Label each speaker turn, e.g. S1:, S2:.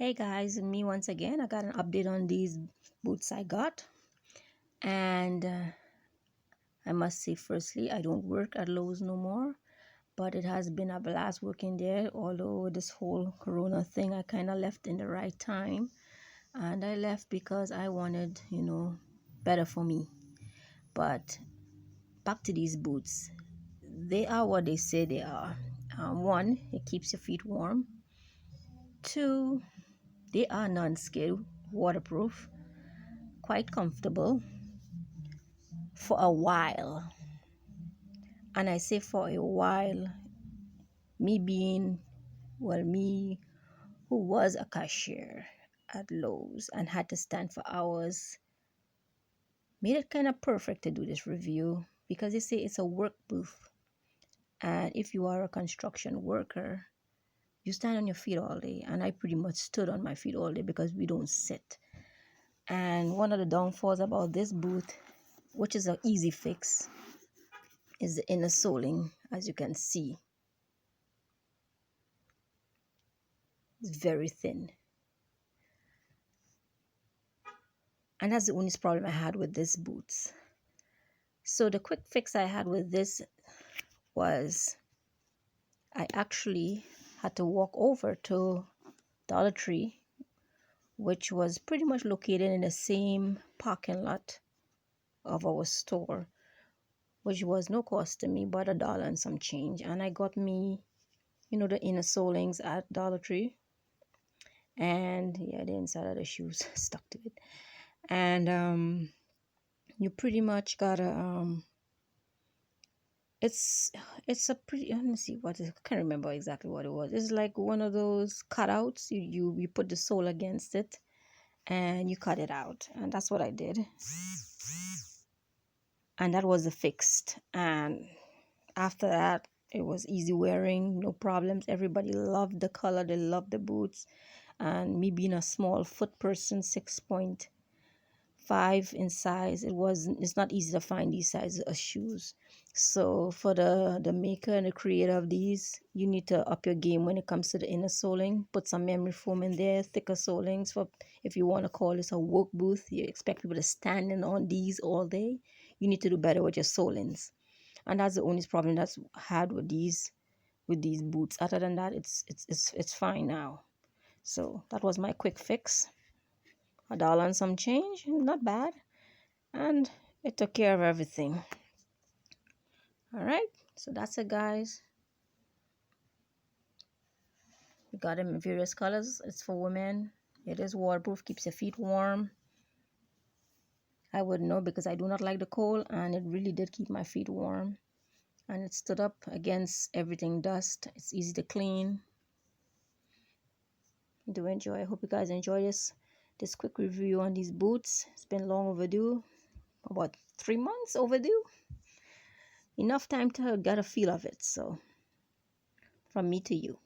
S1: Hey guys, me once again. I got an update on these boots I got, and I must say, firstly, I don't work at Lowe's no more, but it has been a blast working there. Although this whole Corona thing, I kind of left in the right time, and I left because I wanted, better for me. But back to these boots, they are what they say they are. One, it keeps your feet warm. Two, they are non-skid, waterproof, quite comfortable for a while. And I say for a while, me who was a cashier at Lowe's and had to stand for hours, made it kind of perfect to do this review because they say it's a work booth. And if you are a construction worker, you stand on your feet all day. And I pretty much stood on my feet all day because we don't sit. And one of the downfalls about this booth, which is an easy fix, is the inner soling. As you can see, it's very thin. And that's the only problem I had with this boots. So the quick fix I had with this was I actually had to walk over to Dollar Tree, which was pretty much located in the same parking lot of our store, which was no cost to me but $1 and some change. And I got me, the inner solings at Dollar Tree. And yeah, the inside of the shoes stuck to it. And you pretty much gotta it's a pretty, let me see what is, I can't remember exactly what it was. It's like one of those cutouts. You put the sole against it and you cut it out, and that's what I did. And that was the fixed. And after that, it was easy wearing, no problems. Everybody loved the color, they loved the boots. And me being a small foot person, 6.5 in size, it's not easy to find these sizes of shoes. So for the maker and the creator of these, you need to up your game when it comes to the inner soling. Put some memory foam in there, thicker solings. For if you want to call this a work booth, you expect people to stand in on these all day, you need to do better with your solings. And that's the only problem that's had with these boots. Other than that, it's fine now. So that was my quick fix. $1 and some change, not bad. And it took care of everything. All right, so that's it, guys. We got them in various colors. It's for women. It is waterproof, keeps your feet warm. I wouldn't know because I do not like the cold, and it really did keep my feet warm. And it stood up against everything dust. It's easy to clean. Do enjoy. I hope you guys enjoy this quick review on these boots. It's been long overdue, about 3 months overdue. Enough time to get a feel of it. So from me to you.